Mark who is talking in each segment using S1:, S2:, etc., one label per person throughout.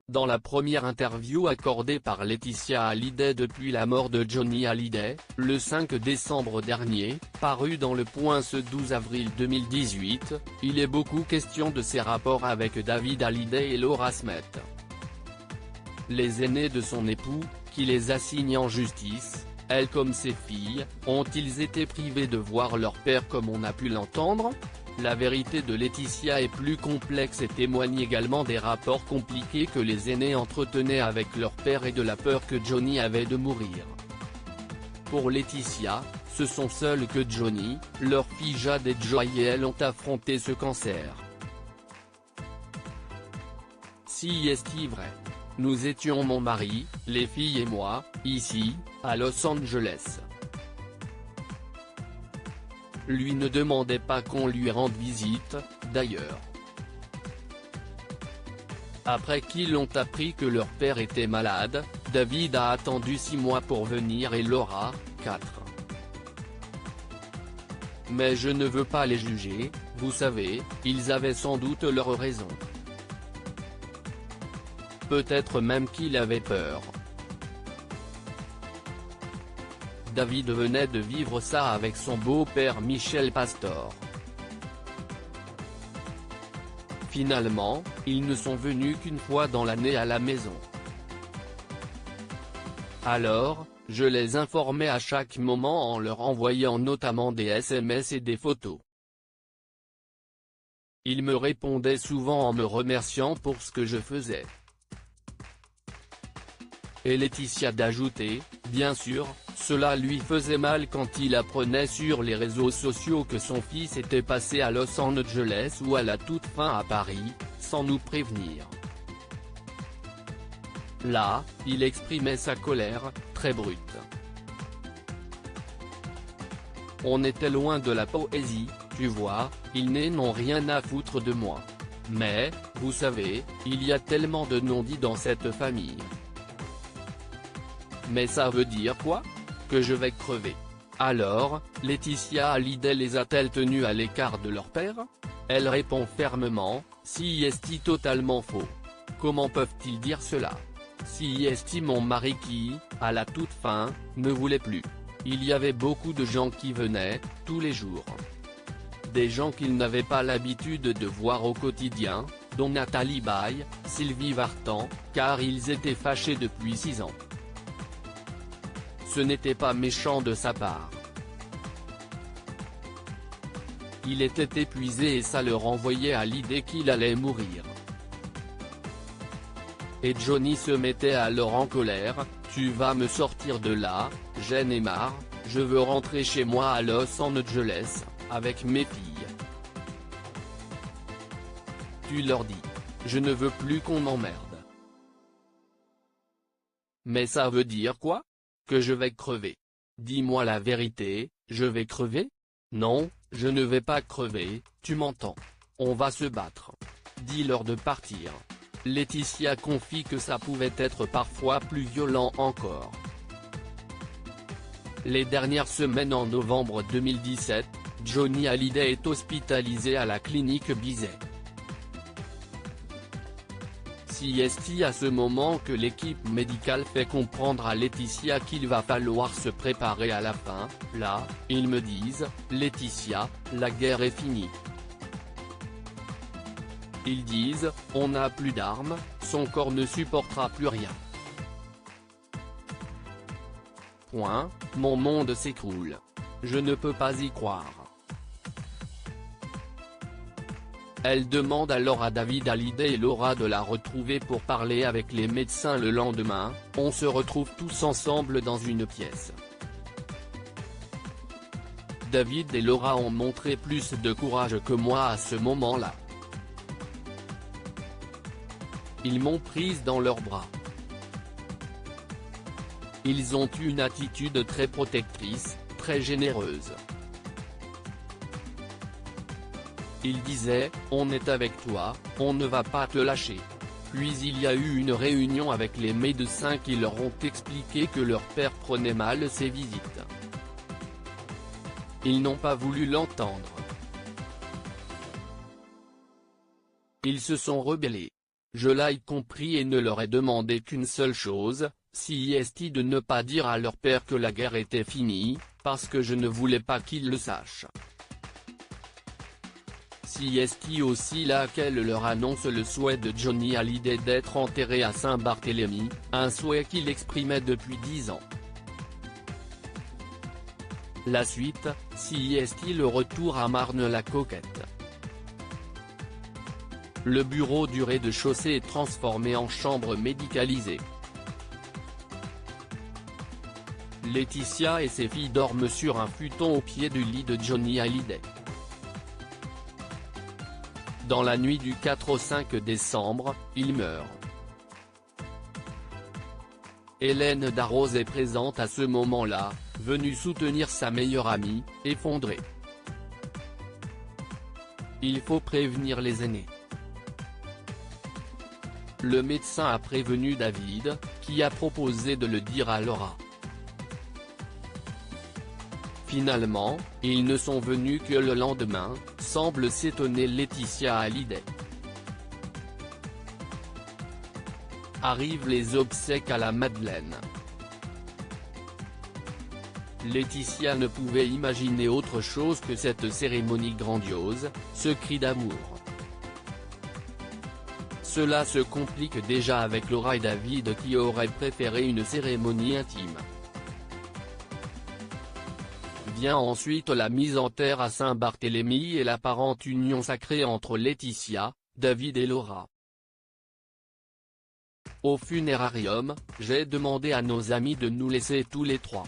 S1: Dans la première interview accordée par Laetitia Hallyday depuis la mort de Johnny Hallyday, le 5 décembre dernier, paru dans Le Point ce 12 avril 2018, il est beaucoup question de ses rapports avec David Hallyday et Laura Smet. Les aînés de son époux, qui les assigne en justice, elle comme ses filles, ont-ils été privés de voir leur père comme on a pu l'entendre ? La vérité de Laetitia est plus complexe et témoigne également des rapports compliqués que les aînés entretenaient avec leur père et de la peur que Johnny avait de mourir. Pour Laetitia, ce sont seuls que Johnny, leur fille Jade et Joy et elle ont affronté ce cancer. Si est-il vrai ? Nous étions mon mari, les filles et moi, ici, à Los Angeles. Lui ne demandait pas qu'on lui rende visite, d'ailleurs. Après qu'ils ont appris que leur père était malade, David a attendu 6 mois pour venir et Laura, 4. Mais je ne veux pas les juger, vous savez, ils avaient sans doute leurs raisons. Peut-être même qu'il avait peur. David venait de vivre ça avec son beau-père Michel Pastor. Finalement, ils ne sont venus qu'une fois dans l'année à la maison. Alors, je les informais à chaque moment en leur envoyant notamment des SMS et des photos. Ils me répondaient souvent en me remerciant pour ce que je faisais. Et Laetitia d'ajouter, bien sûr, cela lui faisait mal quand il apprenait sur les réseaux sociaux que son fils était passé à Los Angeles ou à la toute fin à Paris, sans nous prévenir. Là, il exprimait sa colère, très brute. On était loin de la poésie, tu vois, ils n'ont rien à foutre de moi. Mais, vous savez, il y a tellement de non-dits dans cette famille. Mais ça veut dire quoi ? Que je vais crever. Alors, Laetitia Hallyday les a-t-elle tenus à l'écart de leur père ? Elle répond fermement, si est totalement faux. Comment peuvent-ils dire cela ? Si est mon mari qui, à la toute fin, ne voulait plus. Il y avait beaucoup de gens qui venaient, tous les jours. Des gens qu'ils n'avaient pas l'habitude de voir au quotidien, dont Nathalie Baye, Sylvie Vartan, car ils étaient fâchés depuis 6 ans. Ce n'était pas méchant de sa part. Il était épuisé et ça le renvoyait à l'idée qu'il allait mourir. Et Johnny se mettait alors en colère, tu vas me sortir de là, j'en ai marre, je veux rentrer chez moi à Los Angeles, avec mes filles. Tu leur dis. Je ne veux plus qu'on m'emmerde. Mais ça veut dire quoi ? Que je vais crever. Dis-moi la vérité, je vais crever ? Non, je ne vais pas crever, tu m'entends. On va se battre. Dis-leur de partir. Laetitia confie que ça pouvait être parfois plus violent encore. Les dernières semaines en novembre 2017, Johnny Hallyday est hospitalisé à la clinique Bizet. Si est à ce moment que l'équipe médicale fait comprendre à Laetitia qu'il va falloir se préparer à la fin, là, ils me disent, Laetitia, la guerre est finie. Ils disent, on n'a plus d'armes, son corps ne supportera plus rien. Point, mon monde s'écroule. Je ne peux pas y croire. Elle demande alors à David Hallyday et Laura de la retrouver pour parler avec les médecins le lendemain, on se retrouve tous ensemble dans une pièce. David et Laura ont montré plus de courage que moi à ce moment-là. Ils m'ont prise dans leurs bras. Ils ont eu une attitude très protectrice, très généreuse. Ils disaient, on est avec toi, on ne va pas te lâcher. Puis il y a eu une réunion avec les médecins qui leur ont expliqué que leur père prenait mal ses visites. Ils n'ont pas voulu l'entendre. Ils se sont rebellés. je l'ai compris et ne leur ai demandé qu'une seule chose, si est de ne pas dire à leur père que la guerre était finie, parce que je ne voulais pas qu'ils le sachent. Si est aussi laquelle leur annonce le souhait de Johnny Hallyday d'être enterré à Saint-Barthélemy, un souhait qu'il exprimait depuis 10 ans. La suite, si est le retour à Marne-la-Coquette. Le bureau du rez-de-chaussée est transformé en chambre médicalisée. Laetitia et ses filles dorment sur un futon au pied du lit de Johnny Hallyday. Dans la nuit du 4 au 5 décembre, il meurt. Hélène Darroze est présente à ce moment-là, venue soutenir sa meilleure amie, effondrée. Il faut prévenir les aînés. Le médecin a prévenu David, qui a proposé de le dire à Laura. Finalement, ils ne sont venus que le lendemain, semble s'étonner Laetitia Hallyday. Arrivent les obsèques à la Madeleine. Laetitia ne pouvait imaginer autre chose que cette cérémonie grandiose, ce cri d'amour. Cela se complique déjà avec Laura et David qui auraient préféré une cérémonie intime. Vient ensuite la mise en terre à Saint-Barthélemy et l'apparente union sacrée entre Laetitia, David et Laura. Au funérarium, j'ai demandé à nos amis de nous laisser tous les trois.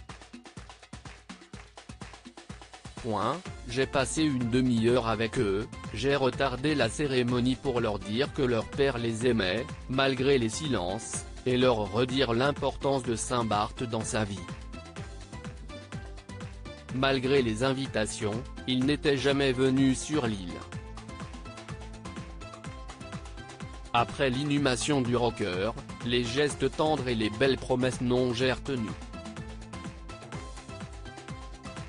S1: J'ai passé une demi-heure avec eux, j'ai retardé la cérémonie pour leur dire que leur père les aimait, malgré les silences, et leur redire l'importance de Saint-Barth dans sa vie. Malgré les invitations, ils n'étaient jamais venus sur l'île. Après l'inhumation du rocker, les gestes tendres et les belles promesses n'ont guère tenu.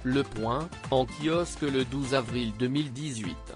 S1: Le Point, en kiosque le 12 avril 2018.